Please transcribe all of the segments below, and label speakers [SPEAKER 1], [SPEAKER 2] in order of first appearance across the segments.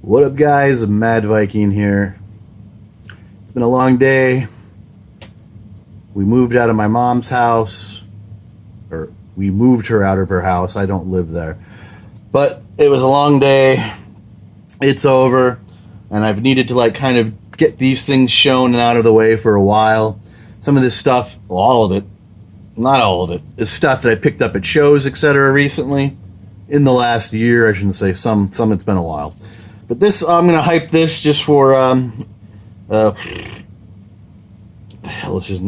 [SPEAKER 1] What up, guys? Mad Viking here. It's been a long day. We moved out of my mom's house, or we moved her out of her house. I don't live there. But it was a long day. It's over, and I've needed to kind of get these things shown and out of the way for a while. Some of this stuff, all of it, not all of it, is stuff that I picked up at shows, etc. recently. In the last year, I shouldn't say some it's been a while. But this, I'm going to hype this just for, what the hell is his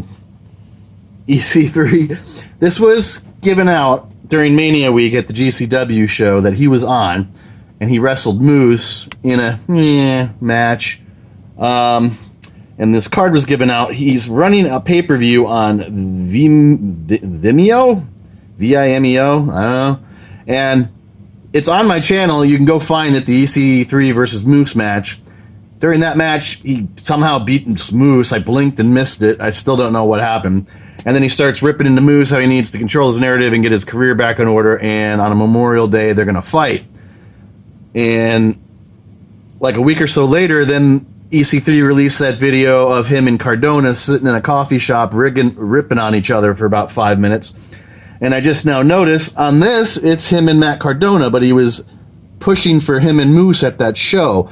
[SPEAKER 1] EC3. This was given out during Mania Week at the GCW show that he was on, and he wrestled Moose in a match. And this card was given out. He's running a pay-per-view on Vimeo? V-I-M-E-O? I don't know. And it's on my channel. You can go find it, the EC3 versus Moose match. During that match, he somehow beat Moose. I blinked and missed it. I still don't know what happened. And then he starts ripping into Moose how he needs to control his narrative and get his career back in order. And on a Memorial Day, they're going to fight. And like a week or so later, then EC3 released that video of him and Cardona sitting in a coffee shop ripping on each other for about 5 minutes. And I just now noticed on this, it's him and Matt Cardona, but he was pushing for him and Moose at that show,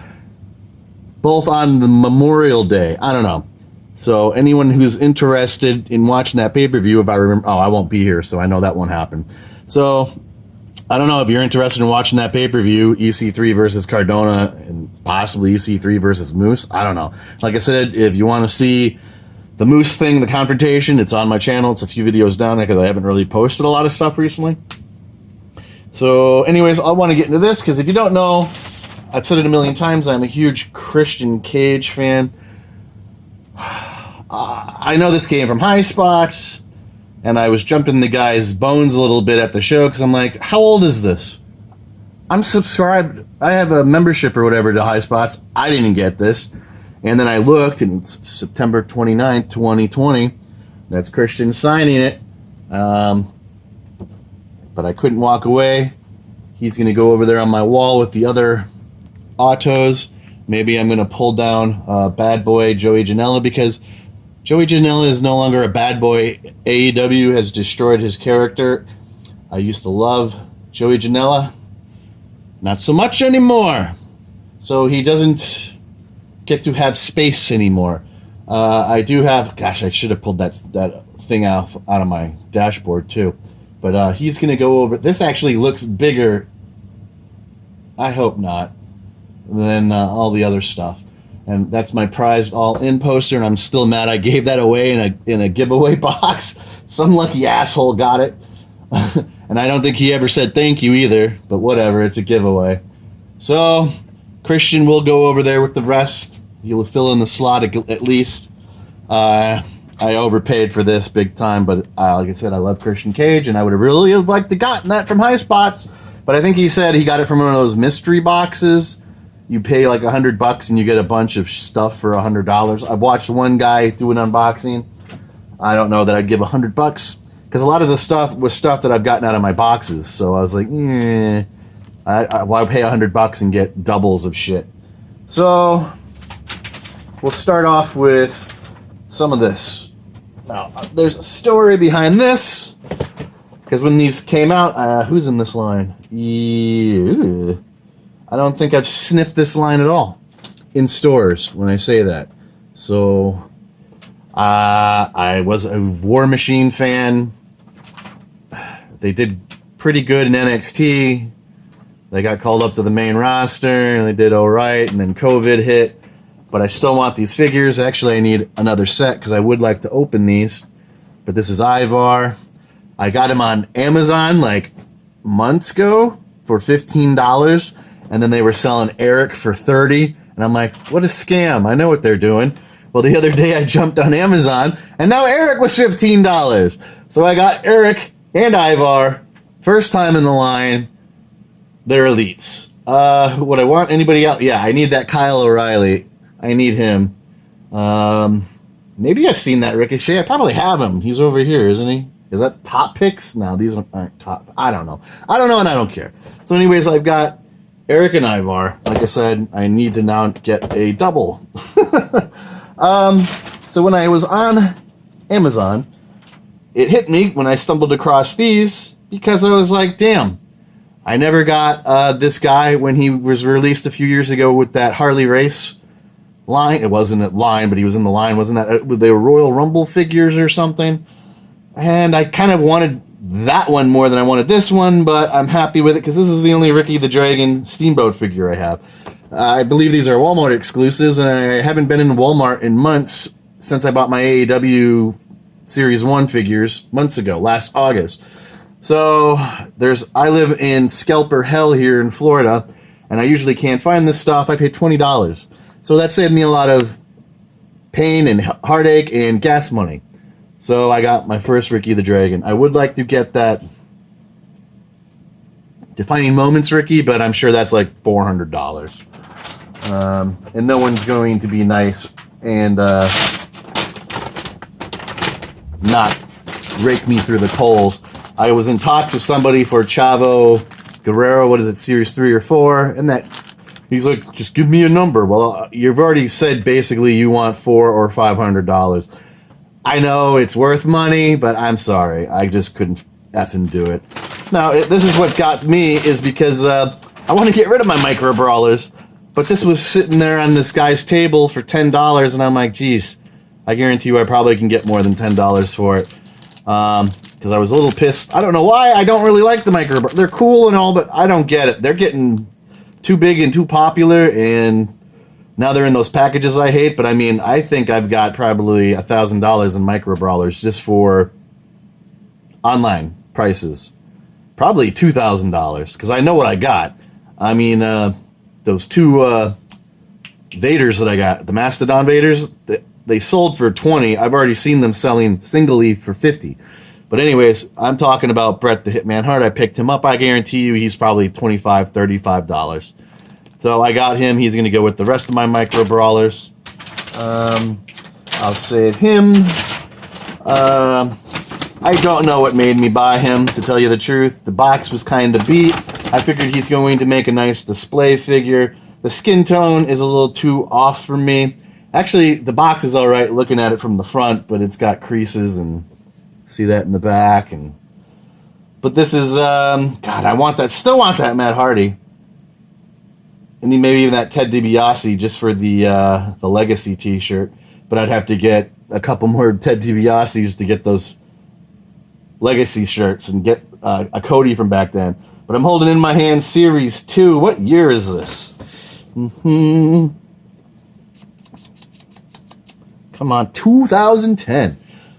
[SPEAKER 1] both on the Memorial Day. I don't know. So anyone who's interested in watching that pay-per-view, if I remember, I won't be here, so I know that won't happen. So I don't know if you're interested in watching that pay-per-view, EC3 versus Cardona, and possibly EC3 versus Moose. I don't know. Like I said, if you want to see the Moose thing, the confrontation, it's on my channel. It's a few videos down there because I haven't really posted a lot of stuff recently. So anyways, I want to get into this because if you don't know, I've said it a million times, I'm a huge Christian Cage fan. I know this came from High Spots, and I was jumping the guy's bones a little bit at the show because I'm like, how old is this? I'm subscribed. I have a membership or whatever to High Spots. I didn't get this. And then I looked, and it's September 29th, 2020. That's Christian signing it. But I couldn't walk away. He's going to go over there on my wall with the other autos. Maybe I'm going to pull down Bad Boy Joey Janela, because Joey Janela is no longer a bad boy. AEW has destroyed his character. I used to love Joey Janela. Not so much anymore. So he doesn't get to have space anymore. I do have, gosh, I should have pulled that thing out of my dashboard too. But he's going to go over, this actually looks bigger, I hope not, than all the other stuff. And that's my prized all-in poster, and I'm still mad I gave that away in a giveaway box. Some lucky asshole got it. And I don't think he ever said thank you either, but whatever, it's a giveaway. So Christian will go over there with the rest. He'll fill in the slot at least. I overpaid for this big time, but like I said, I love Christian Cage, and I would have really liked to gotten that from High Spots. But I think he said he got it from one of those mystery boxes. You pay like $100 and you get a bunch of stuff for $100. I've watched one guy do an unboxing. I don't know that I'd give $100 because a lot of the stuff was stuff that I've gotten out of my boxes. So I was like, why pay $100 and get doubles of shit? So we'll start off with some of this. Now, there's a story behind this, because when these came out, who's in this line? I don't think I've sniffed this line at all in stores when I say that. So I was a War Machine fan. They did pretty good in NXT. They got called up to the main roster, and they did all right, and then COVID hit. But I still want these figures. Actually, I need another set because I would like to open these. But this is Ivar. I got him on Amazon like months ago for $15, and then they were selling Eric for $30. And I'm like, what a scam. I know what they're doing. Well, the other day I jumped on Amazon, and now Eric was $15. So I got Eric and Ivar. First time in the line. They're elites. Would I want anybody else? Yeah, I need that Kyle O'Reilly. I need him. Maybe I've seen that Ricochet. I probably have him. He's over here, isn't he? Is that top picks? No, these aren't top. I don't know. I don't know, and I don't care. So anyways, I've got Eric and Ivar. Like I said, I need to now get a double. So when I was on Amazon, it hit me when I stumbled across these because I was like, damn, I never got this guy when he was released a few years ago with that Harley Race line. It wasn't a line, but he was in the line. Wasn't that with the Royal Rumble figures or something? And I kind of wanted that one more than I wanted this one, but I'm happy with it because this is the only Ricky the Dragon Steamboat figure I have. I believe these are Walmart exclusives, and I haven't been in Walmart in months since I bought my AEW Series 1 figures months ago, last August. So I live in Scalper Hell here in Florida, and I usually can't find this stuff. I paid $20. So that saved me a lot of pain and heartache and gas money. So I got my first Ricky the Dragon. I would like to get that Defining Moments Ricky, but I'm sure that's like $400. And no one's going to be nice and not rake me through the coals. I was in talks with somebody for Chavo Guerrero, what is it, Series 3 or 4, and that he's like, just give me a number. Well, you've already said basically you want $400 or $500. I know it's worth money, but I'm sorry. I just couldn't effing do it. Now, this is what got me, is because I want to get rid of my Micro Brawlers, but this was sitting there on this guy's table for $10, and I'm like, geez, I guarantee you I probably can get more than $10 for it. Because I was a little pissed. I don't know why. I don't really like the Micro Brawlers. They're cool and all, but I don't get it. They're getting too big and too popular, and now they're in those packages I hate. But I mean, I think I've got probably $1,000 in Micro Brawlers just for online prices. Probably $2,000, because I know what I got. I mean, those two Vaders that I got, the Mastodon Vaders, they sold for $20. I've already seen them selling singly for $50. But anyways, I'm talking about Bret the Hitman Hart. I picked him up. I guarantee you he's probably $25, $35. So I got him. He's going to go with the rest of my Micro Brawlers. I'll save him. I don't know what made me buy him, to tell you the truth. The box was kind of beat. I figured he's going to make a nice display figure. The skin tone is a little too off for me. Actually, the box is all right looking at it from the front, but it's got creases, and see that in the back. But this is, God, I want that. Still want that Matt Hardy. And then maybe even that Ted DiBiase just for the Legacy t-shirt. But I'd have to get a couple more Ted DiBiase's to get those Legacy shirts and get a Cody from back then. But I'm holding in my hand Series 2. What year is this? Come on, 2010.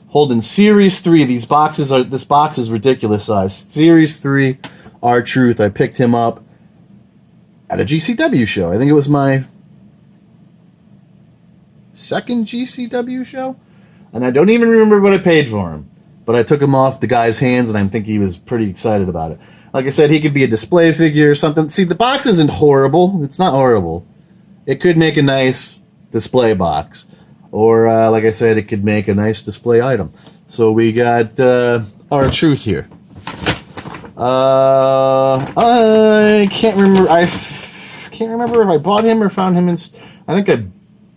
[SPEAKER 1] Holding Series 3. This box is ridiculous size. Series 3, R-Truth. I picked him up at a GCW show. I think it was my second GCW show. And I don't even remember what I paid for him. But I took him off the guy's hands, and I think he was pretty excited about it. Like I said, he could be a display figure or something. See, the box isn't horrible. It's not horrible. It could make a nice display box. Or, like I said, it could make a nice display item. So we got R-Truth here. I can't remember. I can't remember if I bought him or found him in. I think I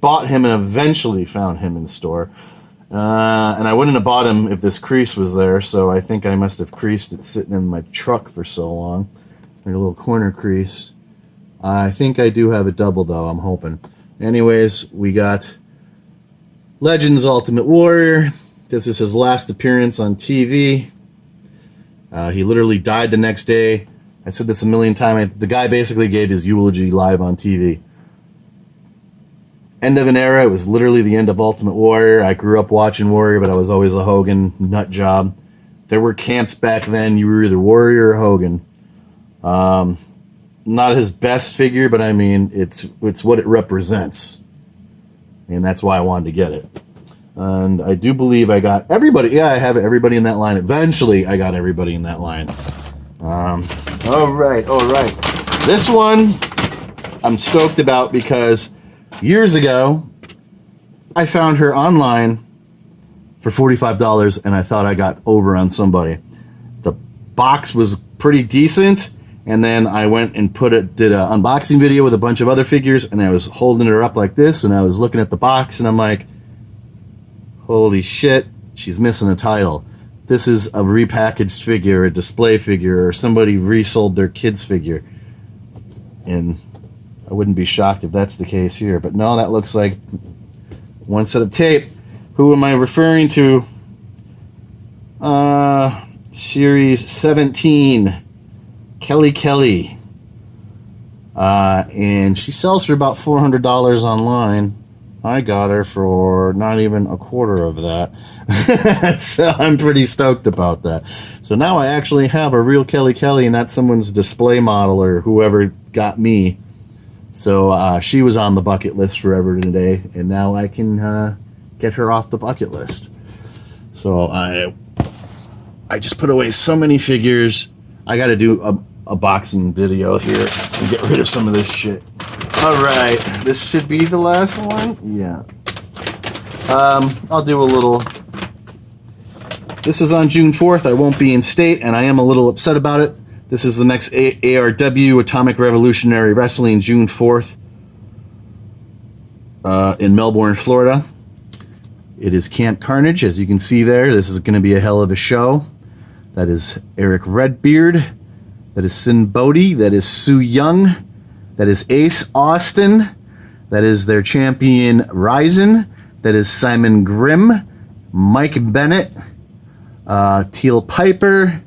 [SPEAKER 1] bought him and eventually found him in store. And I wouldn't have bought him if this crease was there. So I think I must have creased it sitting in my truck for so long, like a little corner crease. I think I do have a double though. I'm hoping. Anyways, we got Legends Ultimate Warrior. This is his last appearance on TV. He literally died the next day. I said this a million times. The guy basically gave his eulogy live on TV. End of an era. It was literally the end of Ultimate Warrior. I grew up watching Warrior, but I was always a Hogan nut job. There were camps back then. You were either Warrior or Hogan. Not his best figure, but I mean, it's what it represents. And that's why I wanted to get it. And I do believe I got everybody. Yeah, I have everybody in that line. Eventually, I got everybody in that line. All right. This one I'm stoked about because years ago, I found her online for $45, and I thought I got over on somebody. The box was pretty decent, And then I went and did an unboxing video with a bunch of other figures, and I was holding her up like this, and I was looking at the box, and I'm like, holy shit, she's missing a title. This is a repackaged figure, a display figure, or somebody resold their kid's figure. And I wouldn't be shocked if that's the case here. But no, that looks like one set of tape. Who am I referring to? Series 17. Kelly. And she sells for about $400 online. I got her for not even a quarter of that. So I'm pretty stoked about that. So now I actually have a real Kelly, and that's someone's display model or whoever got me. So she was on the bucket list forever today, and now I can get her off the bucket list. So I just put away so many figures. I got to do a boxing video here and get rid of some of this shit. All right, this should be the last one. Yeah. I'll do a little. This is on June 4th. I won't be in state, and I am a little upset about it. This is the next ARW, Atomic Revolutionary Wrestling, June 4th in Melbourne, Florida. It is Camp Carnage, as you can see there. This is going to be a hell of a show. That is Eric Redbeard. That is Sin Bodhi. That is Su Yung. That is Ace Austin. That is their champion, Ryzen. That is Simon Grimm. Mike Bennett. Teal Piper.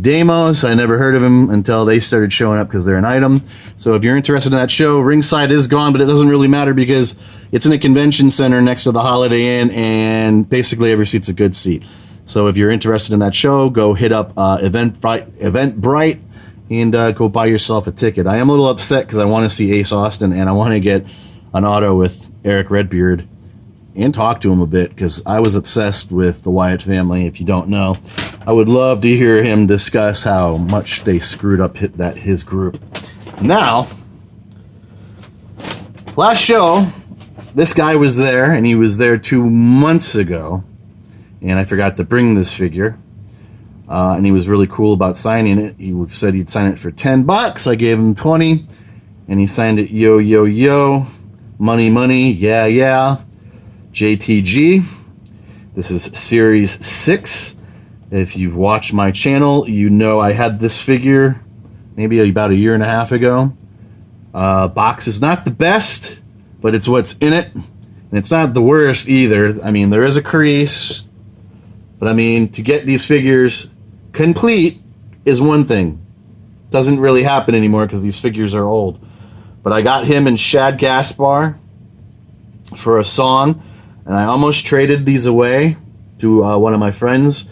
[SPEAKER 1] Deimos. I never heard of him until they started showing up because they're an item. So if you're interested in that show, ringside is gone, but it doesn't really matter because it's in a convention center next to the Holiday Inn, and basically every seat's a good seat. So if you're interested in that show, go hit up Eventbrite and go buy yourself a ticket. I am a little upset because I want to see Ace Austin, and I want to get an auto with Eric Redbeard and talk to him a bit because I was obsessed with the Wyatt family. If you don't know, I would love to hear him discuss how much they screwed up his group. Now, last show, this guy was there, and he was there 2 months ago, and I forgot to bring this figure. And he was really cool about signing it. He said he'd sign it for $10. I gave him 20, and he signed it. Yo, money, yeah. JTG. This is Series 6. If you've watched my channel, you know I had this figure maybe about a year and a half ago. Box is not the best, but it's what's in it. And it's not the worst either. I mean, there is a crease. But I mean, to get these figures complete is one thing. Doesn't really happen anymore because these figures are old. But I got him and Shad Gaspar for a song, and I almost traded these away to one of my friends.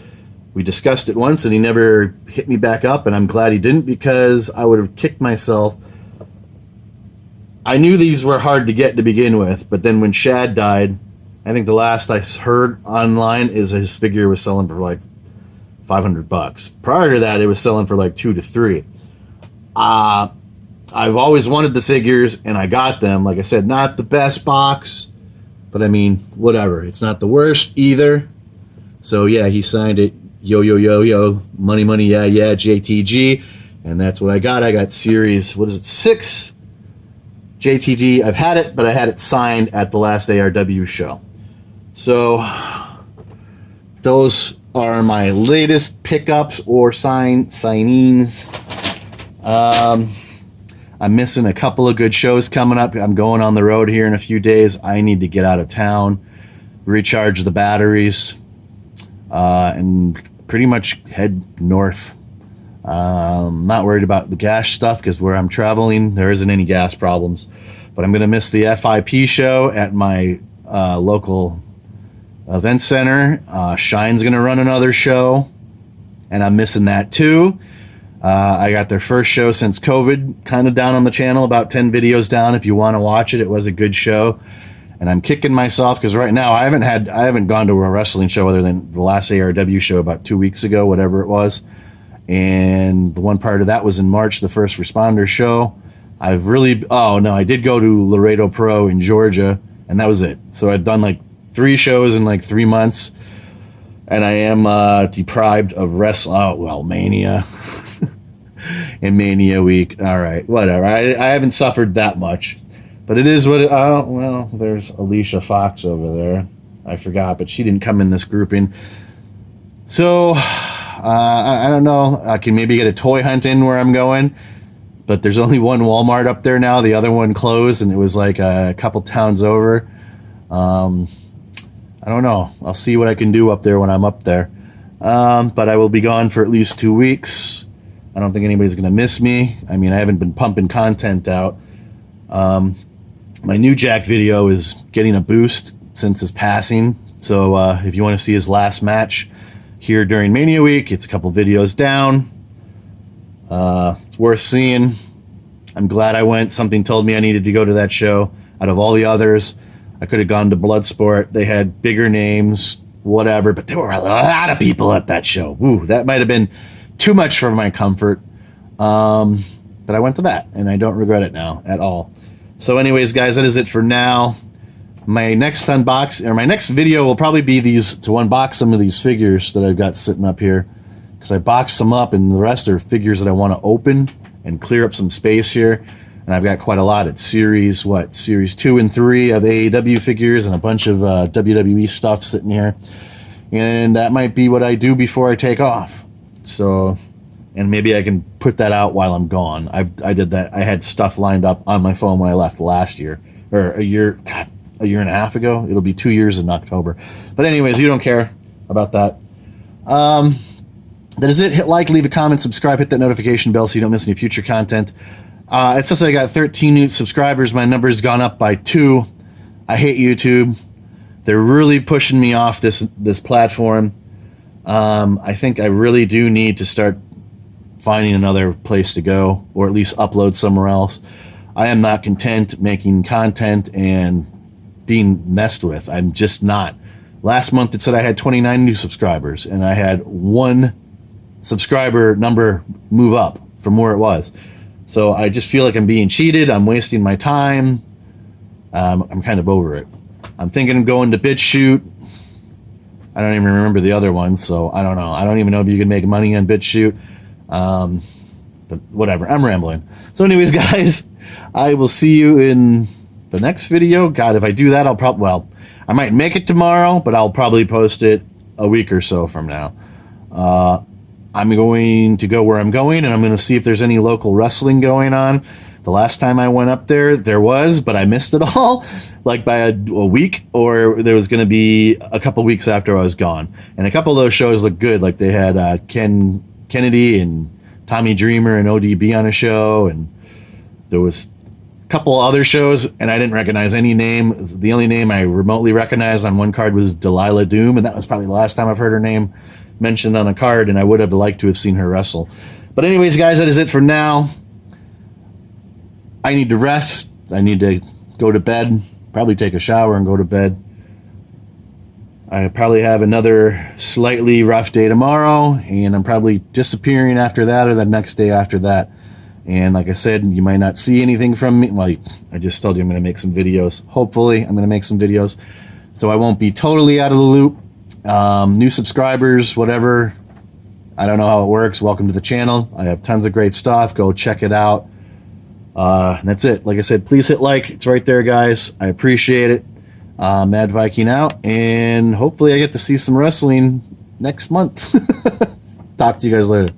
[SPEAKER 1] We discussed it once, and he never hit me back up, and I'm glad he didn't because I would have kicked myself. I knew these were hard to get to begin with, but then when Shad died, I think the last I heard online is his figure was selling for like $500. Prior to that, it was selling for like $2 to $3. I've always wanted the figures, and I got them. Like I said, not the best box, but I mean, whatever. It's not the worst either. So yeah, he signed it. Yo, money, yeah, JTG, and that's what I got. I got Series, 6 JTG. I've had it, but I had it signed at the last ARW show. So those are my latest pickups or signings. I'm missing a couple of good shows coming up. I'm going on the road here in a few days. I need to get out of town, recharge the batteries, and pretty much head north. I'm not worried about the gas stuff because where I'm traveling, there isn't any gas problems. But I'm going to miss the FIP show at my local event center. Shine's going to run another show, and I'm missing that too. I got their first show since COVID, kind of down on the channel, about 10 videos down. If you want to watch it, it was a good show. And I'm kicking myself because right now I haven't gone to a wrestling show other than the last ARW show about 2 weeks ago, whatever it was. And the one part of that was in March, the First Responder show. I did go to Laredo Pro in Georgia, and that was it. So I've done like 3 shows in like 3 months, and I am deprived of Mania. in Mania week. All right, whatever. I haven't suffered that much, but it is what it, oh, well, there's Alicia Fox over there. I forgot, but she didn't come in this grouping. So, I don't know. I can maybe get a toy hunt in where I'm going, but there's only one Walmart up there now. The other one closed, and it was like a couple towns over. I don't know. I'll see what I can do up there when I'm up there. But I will be gone for at least 2 weeks. I don't think anybody's going to miss me. I mean, I haven't been pumping content out. My new Jack video is getting a boost since his passing. So if you want to see his last match here during Mania week, it's a couple videos down. It's worth seeing. I'm glad I went. Something told me I needed to go to that show. Out of all the others, I could have gone to Bloodsport. They had bigger names, whatever, but there were a lot of people at that show. Ooh, that might have been too much for my comfort. But I went to that, and I don't regret it now at all. So anyways, guys, that is it for now. My next video will probably be to unbox some of these figures that I've got sitting up here, because I boxed them up, and the rest are figures that I want to open and clear up some space here. And I've got quite a lot. It's series 2 and 3 of AEW figures and a bunch of WWE stuff sitting here. And that might be what I do before I take off. So, and maybe I can put that out while I'm gone. I did that. I had stuff lined up on my phone when I left last year, or a year and a half ago. It'll be 2 years in October. But anyways, you don't care about that. That is it. Hit like, leave a comment, subscribe, hit that notification bell so you don't miss any future content. It says I got 13 new subscribers. My number's gone up by 2. I hate YouTube. They're really pushing me off this platform. I think I really do need to start finding another place to go, or at least upload somewhere else. I am not content making content and being messed with. I'm just not. Last month it said I had 29 new subscribers, and I had 1 subscriber number move up from where it was. So I just feel like I'm being cheated. I'm wasting my time. I'm kind of over it. I'm thinking of going to BitChute. I don't even remember the other one, so I don't know. I don't even know if you can make money on BitChute. But whatever. I'm rambling. So anyways, guys, I will see you in the next video. God, if I do that, I might make it tomorrow, but I'll probably post it a week or so from now. I'm going to go where I'm going, and I'm going to see if there's any local wrestling going on. The last time I went up there was, but I missed it all, like by a week, or there was going to be a couple weeks after I was gone. And a couple of those shows looked good. Like they had Ken Kennedy and Tommy Dreamer and ODB on a show, and there was a couple other shows, and I didn't recognize any name. The only name I remotely recognized on one card was Delilah Doom, and that was probably the last time I've heard her name mentioned on a card, and I would have liked to have seen her wrestle. But anyways, guys, that is it for now. I need to rest. I need to go to bed, probably take a shower and go to bed. I probably have another slightly rough day tomorrow, and I'm probably disappearing after that, or the next day after that. And like I said, you might not see anything from me. Like I just told you, I'm going to make some videos. Hopefully, I'm going to make some videos, so I won't be totally out of the loop. New subscribers, whatever, I don't know how it works. Welcome to the channel. I have tons of great stuff. Go check it out. And that's it. Like I said, please hit like. It's right there, guys. I appreciate it. Mad Viking out, and hopefully I get to see some wrestling next month. Talk to you guys later.